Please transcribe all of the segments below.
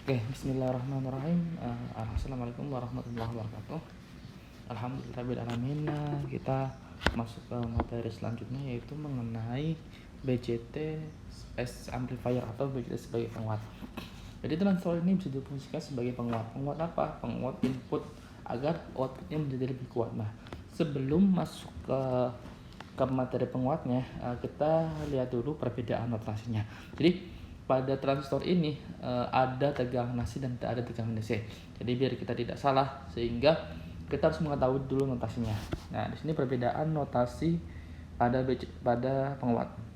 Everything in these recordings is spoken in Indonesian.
Oke, bismillahirrahmanirrahim. Assalamualaikum warahmatullahi wabarakatuh. Alhamdulillahirrahmanirrahim. Kita masuk ke materi selanjutnya, yaitu mengenai BJT as amplifier atau BJT sebagai penguat. Jadi transistor ini bisa difungsikan sebagai penguat. Penguat apa? Penguat input agar outputnya menjadi lebih kuat. Nah, sebelum masuk ke materi penguatnya, kita lihat dulu perbedaan notasinya. Jadi pada transistor ini ada tegangan AC dan tidak ada tegangan DC. Jadi biar kita tidak salah, sehingga kita harus mengetahui dulu notasinya. Nah, di sini perbedaan notasi pada penguat.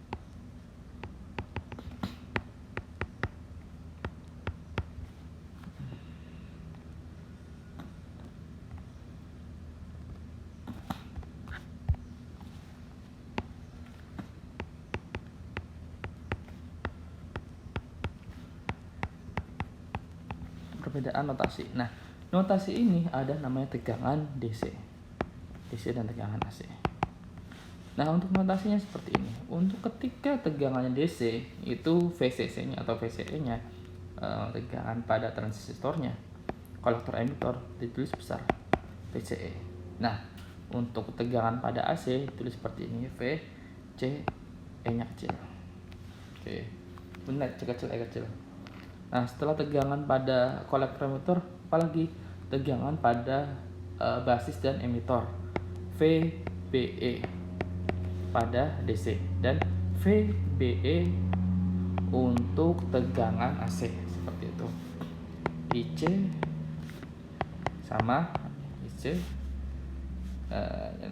Perbedaan notasi. Nah, notasi ini ada namanya tegangan DC dan tegangan AC. Nah, untuk notasinya seperti ini. Untuk ketika tegangannya DC itu VCC-nya atau VCE-nya, tegangan pada transistornya, kolektor emitor ditulis besar VCE. Nah, untuk tegangan pada AC ditulis seperti ini, VCE-nya kecil. Oke, benar, C kecil, E kecil. Nah, setelah tegangan pada kolektor emitor, apalagi tegangan pada basis dan emitor, VBE pada DC dan VBE untuk tegangan AC, seperti itu. IC sama IC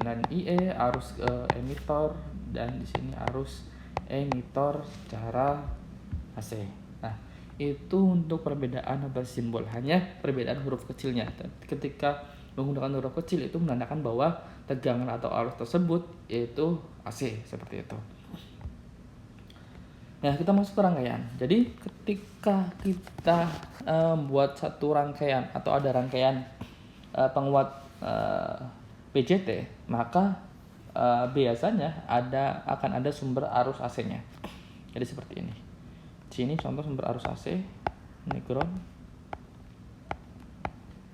dan IE arus emitor, dan di sini arus emitor secara AC. Nah, itu untuk perbedaan notasi simbol, hanya perbedaan huruf kecilnya. Ketika menggunakan huruf kecil itu menandakan bahwa tegangan atau arus tersebut yaitu AC, seperti itu. Nah, kita masuk ke rangkaian. Jadi ketika kita membuat satu rangkaian atau ada rangkaian penguat BJT, maka biasanya akan ada sumber arus AC-nya. Jadi seperti ini. Di sini contoh sumber arus AC, ini ground,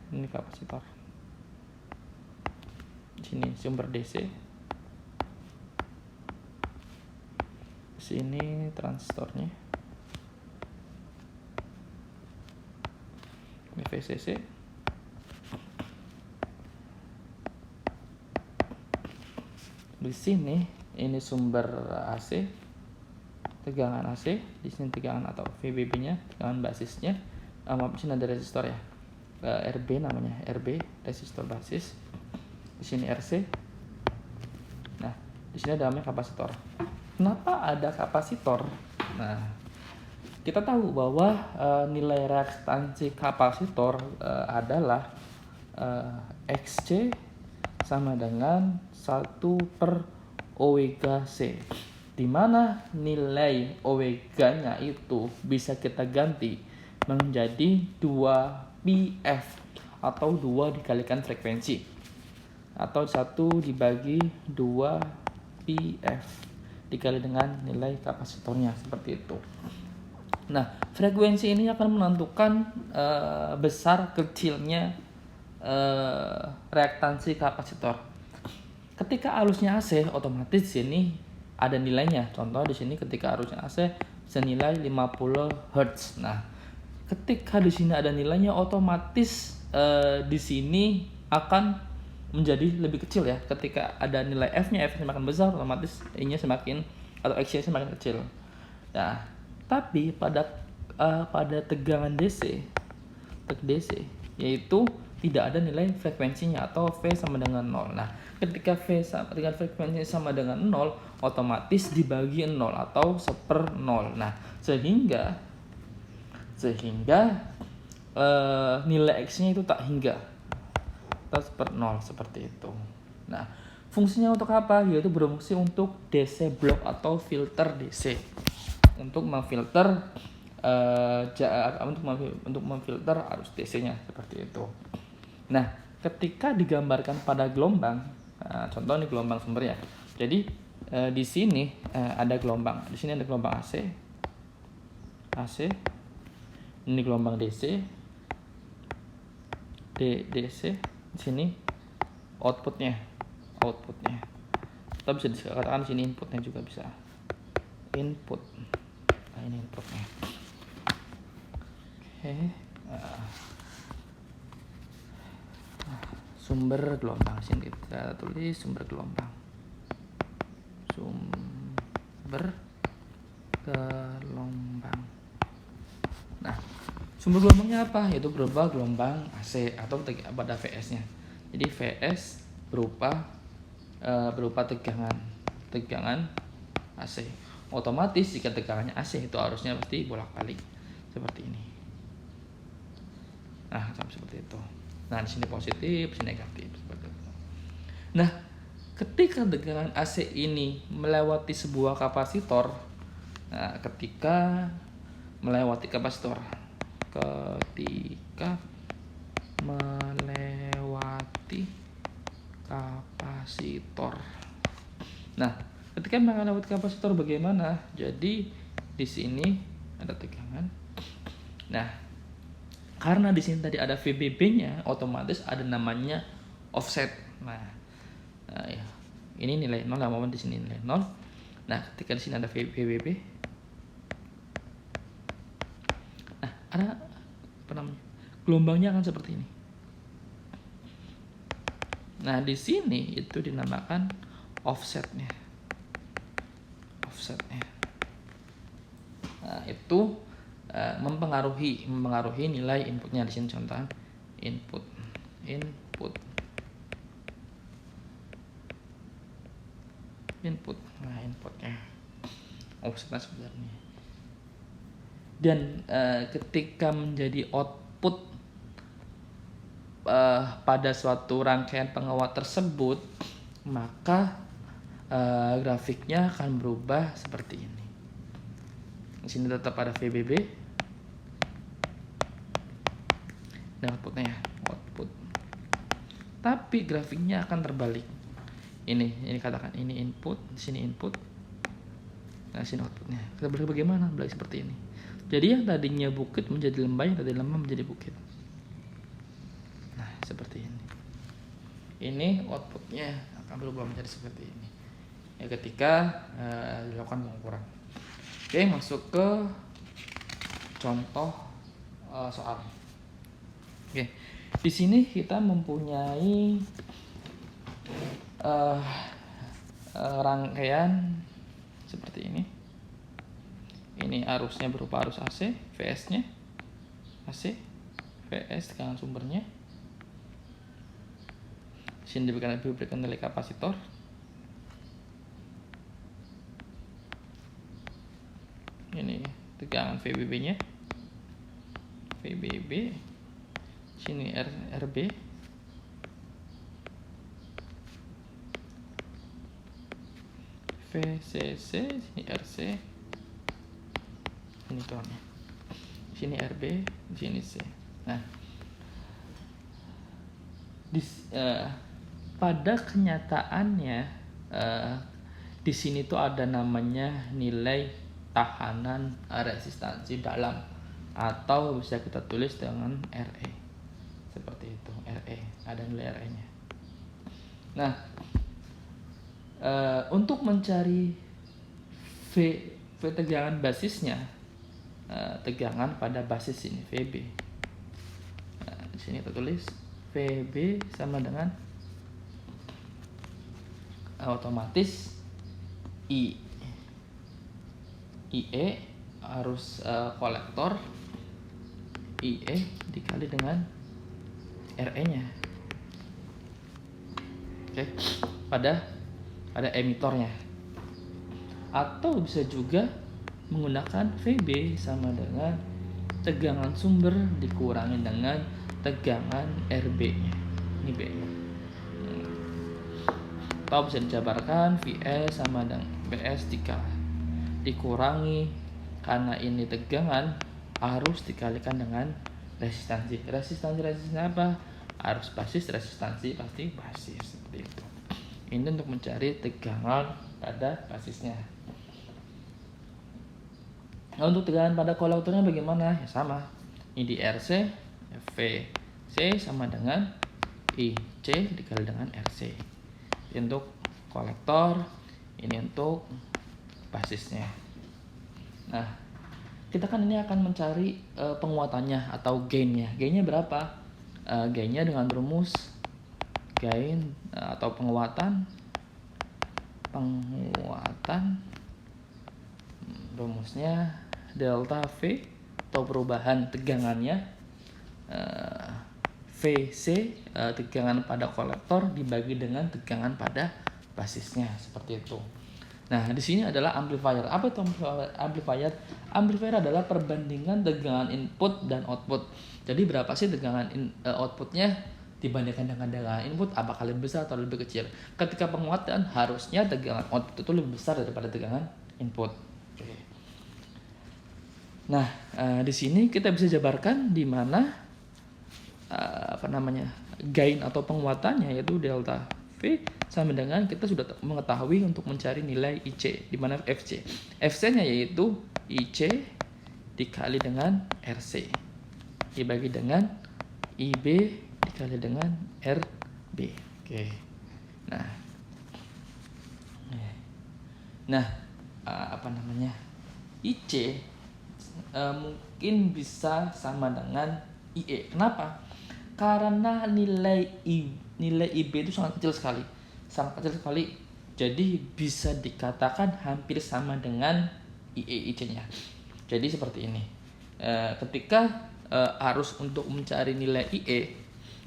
ini kapasitor. Di sini sumber DC, di sini transistornya, ini VCC, di sini ini sumber AC, tegangan AC, di sini tegangan atau VBB-nya, tegangan basisnya. Di sini ada resistor ya, RB namanya, RB resistor basis. Di sini RC. Nah, di sini ada namanya kapasitor. Kenapa ada kapasitor? Nah, kita tahu bahwa nilai reaktansi kapasitor adalah XC sama dengan 1/OWC, di mana nilai omega-nya itu bisa kita ganti menjadi 2PF atau 2 dikalikan frekuensi, atau 1 dibagi 2PF dikali dengan nilai kapasitornya, seperti itu. Nah, frekuensi ini akan menentukan besar kecilnya reaktansi kapasitor. Ketika arusnya AC, otomatis sini ada nilainya. Contoh di sini ketika arusnya AC senilai 50 Hz. Nah, ketika di sini ada nilainya, otomatis di sini akan menjadi lebih kecil ya. Ketika ada nilai F-nya semakin besar, otomatis I-nya semakin atau X-nya semakin kecil. Nah, tapi pada tegangan DC yaitu tidak ada nilai frekuensinya atau V sama dengan 0. Nah, ketika V dengan frekuensinya sama dengan 0, otomatis dibagi 0 atau 1/0. Nah, sehingga nilai X-nya itu tak hingga atau 1/0, seperti itu. Nah, fungsinya untuk apa? Yaitu berfungsi untuk DC block atau filter DC, untuk memfilter untuk memfilter arus DC-nya, seperti itu. Nah, ketika digambarkan pada gelombang, contoh ini gelombang sumber ya. Jadi di sini ada gelombang, di sini ada gelombang AC, Ini gelombang DC. DC di sini outputnya. Atau bisa dikatakan di sini inputnya juga bisa. Input. Nah, ini inputnya. Oke. Sumber gelombang, sini kita tulis sumber gelombang. Nah, sumber gelombangnya apa? Yaitu berupa gelombang AC atau pada VS-nya. Jadi VS berupa tegangan AC. Otomatis jika tegangannya AC itu harusnya pasti bolak-balik seperti ini. Nah, seperti itu. Nah, di sini positif, di sini negatif seperti itu. Nah, ketika tegangan AC ini melewati sebuah kapasitor, ketika melewati kapasitor, Nah, ketika melewati kapasitor bagaimana? Jadi di sini ada tegangan. Nah, karena di sini tadi ada VBB-nya, otomatis ada namanya offset. Nah, ya. Ini nilai 0, mau di sini nilai 0. Nah, ketika di sini ada VBB, nah, ada apa namanya? Gelombangnya akan seperti ini. Nah, di sini itu dinamakan offsetnya. Nah, itu mempengaruhi nilai inputnya. Di sini contoh input. Nah, inputnya offsetnya sebenarnya. Dan ketika menjadi output pada suatu rangkaian penguat tersebut, maka grafiknya akan berubah seperti ini. Di sini tetap ada VBB. Dan output. Tapi grafiknya akan terbalik. Ini katakan ini input, di sini input. Nah, sini outputnya. Kita bagaimana? Balik seperti ini. Jadi yang tadinya bukit menjadi lembah, yang tadi lembah menjadi bukit. Nah, seperti ini. Ini outputnya akan berubah menjadi seperti ini. Ya, ketika dilakukan pengukuran. Oke, masuk ke contoh soal. Oke, di sini kita mempunyai rangkaian seperti ini. Ini arusnya berupa arus AC, VS-nya AC, VS tegangan sumbernya. Di sini diberikan nilai kapasitor. Ini tegangan VBB-nya. VBB. Sini RB. VCC, sini RC. Ini turunnya. Sini RB, di sini C. Nah, pada kenyataannya di sini tuh ada namanya nilai tahanan resistansi dalam, atau bisa kita tulis dengan RE. Seperti itu, RE, ada nilai RE-nya. Nah, untuk mencari V tegangan basisnya, tegangan pada basis ini VB. Nah, di sini kita tulis VB sama dengan otomatis IE arus kolektor, IE dikali dengan RE-nya. Oke, pada emitornya. Atau bisa juga menggunakan VB sama dengan tegangan sumber dikurangi dengan tegangan RB-nya. Ini B. Atau bisa dijabarkan VS sama dengan PS dikurangi, karena ini tegangan, arus dikalikan dengan resistansi. Resistansi apa? Arus basis, resistansi pasti basis. Seperti itu. Ini untuk mencari tegangan pada basisnya. Nah, untuk tegangan pada kolektornya bagaimana? Ya sama. Ini di RC, VC sama dengan IC dikali dengan RC. Ini untuk kolektor, ini untuk basisnya. Nah, kita kan ini akan mencari penguatannya atau gainnya. Gainnya berapa? Gainnya dengan rumus gain atau penguatan rumusnya delta V atau perubahan tegangannya, VC tegangan pada kolektor dibagi dengan tegangan pada basisnya, seperti itu. Nah, di sini adalah amplifier. Apa itu amplifier? Amplifier adalah perbandingan tegangan input dan output. Jadi berapa sih tegangan outputnya dibandingkan dengan tegangan input, apakah lebih besar atau lebih kecil? Ketika penguatan harusnya tegangan output itu lebih besar daripada tegangan input. Oke. Nah, di sini kita bisa jabarkan di mana gain atau penguatannya, yaitu delta V sama dengan kita sudah mengetahui untuk mencari nilai IC, di mana FC. FC-nya yaitu IC dikali dengan RC dibagi dengan IB dikali dengan RB. Oke. Nah, IC mungkin bisa sama dengan IE. Kenapa? Karena nilai IB itu sangat kecil sekali. Jadi bisa dikatakan hampir sama dengan IE IC-nya. Jadi seperti ini. Ketika harus untuk mencari nilai IE,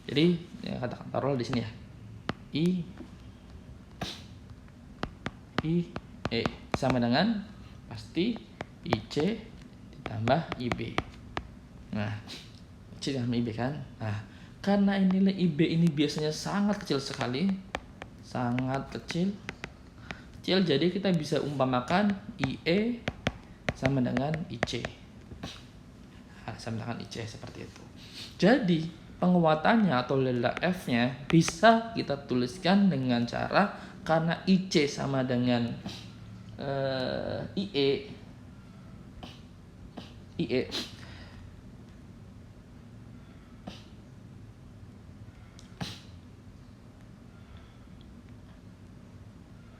jadi katakan taruhlah di sini ya. IE sama dengan pasti IC ditambah IB. Nah, IC ditambah IB kan. Nah, karena nilai IB ini biasanya sangat kecil sekali, jadi kita bisa umpamakan IE sama dengan IC. Sama dengan IC seperti itu. Jadi penguatannya atau delta F-nya bisa kita tuliskan dengan cara, karena IC sama dengan IE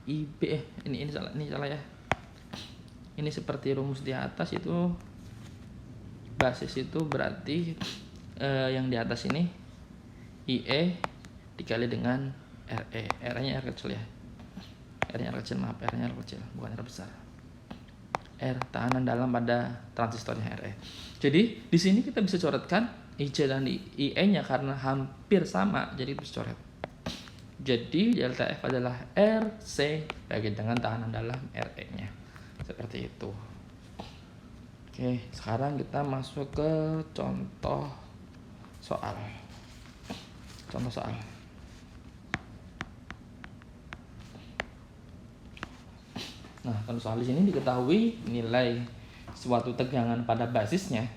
IB ini salah ya. Ini seperti rumus di atas itu, basis itu berarti yang di atas ini IE dikali dengan RE. R-nya R kecil ya. R-nya R kecil, bukan R besar. R tekanan dalam pada transistornya RE. Jadi di sini kita bisa coretkan IC dan IE-nya karena hampir sama, jadi bisa coret. Jadi delta F adalah RC bagi dengan tekanan dalam RE-nya. Seperti itu. Oke, sekarang kita masuk ke contoh soal. Nah, kalau soal di sini diketahui nilai suatu tegangan pada basisnya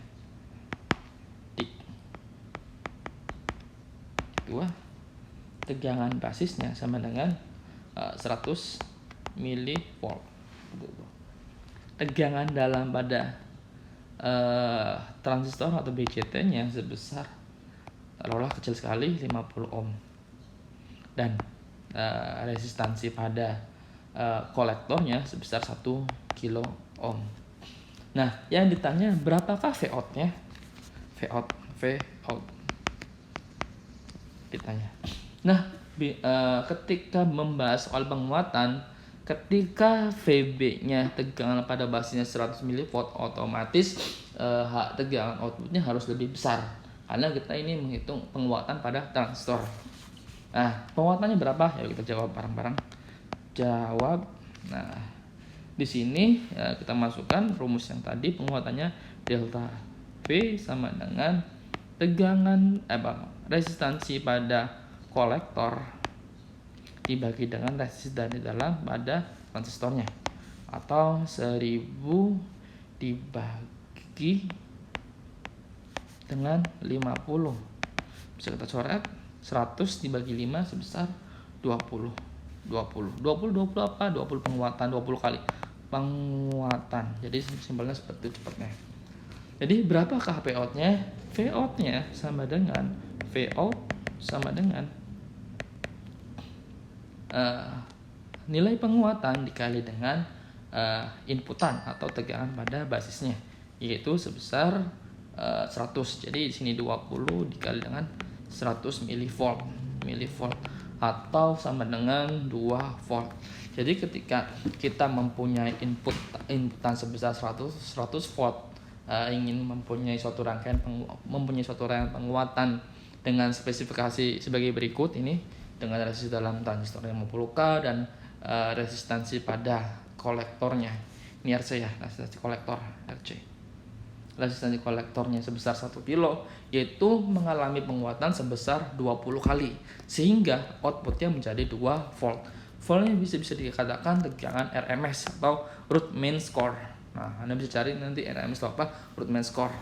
tegangan basisnya sama dengan 100 mV. Tegangan dalam pada transistor atau BCT-nya sebesar, taruhlah kecil sekali, 50 ohm. Dan resistansi pada kolektornya sebesar 1 kilo ohm. Nah, yang ditanya berapakah Vout-nya? Vout ditanya. Nah, ketika membahas soal penguatan, ketika VB-nya tegangan pada basisnya 100 mV, otomatis tegangan outputnya harus lebih besar, karena kita ini menghitung penguatan pada transistor. Nah, penguatannya berapa? Ya kita jawab bareng-bareng. Nah, di sini kita masukkan rumus yang tadi, penguatannya delta V sama dengan tegangan resistansi pada kolektor dibagi dengan resistansi di dalam pada transistornya, atau 1000 dibagi dengan 50. Bisa kita coret, 100 dibagi 5 sebesar 20 apa? 20 penguatan, 20 kali penguatan. Jadi simpelnya seperti itu cepatnya. Jadi berapakah Vout-nya? Vout-nya sama dengan Vout sama dengan nilai penguatan dikali dengan inputan atau tegangan pada basisnya, yaitu sebesar 100. Jadi di sini 20 dikali dengan 100 milivolt atau sama dengan 2 volt. Jadi ketika kita mempunyai inputan sebesar 100 volt, ingin mempunyai suatu rangkaian penguatan dengan spesifikasi sebagai berikut ini, dengan resistansi dalam transistor 50K dan resistansi pada kolektornya. Ini RC ya, resistansi kolektor RC. Resistansi kolektornya sebesar 1 kilo, yaitu mengalami penguatan sebesar 20 kali, sehingga outputnya menjadi 2 volt. Voltnya bisa dikatakan tegangan RMS atau root mean score. Nah, Anda bisa cari nanti RMS itu apa, root mean score.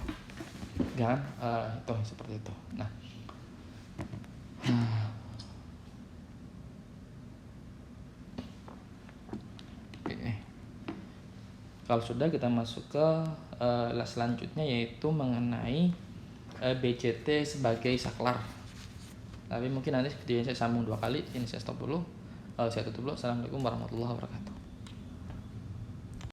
Jangan itu seperti itu. Nah, kalau sudah, kita masuk ke selanjutnya, yaitu mengenai BCT sebagai saklar. Tapi mungkin nanti videonya saya sambung 2 kali. Ini saya stop dulu. Saya tutup dulu. Assalamualaikum warahmatullahi wabarakatuh.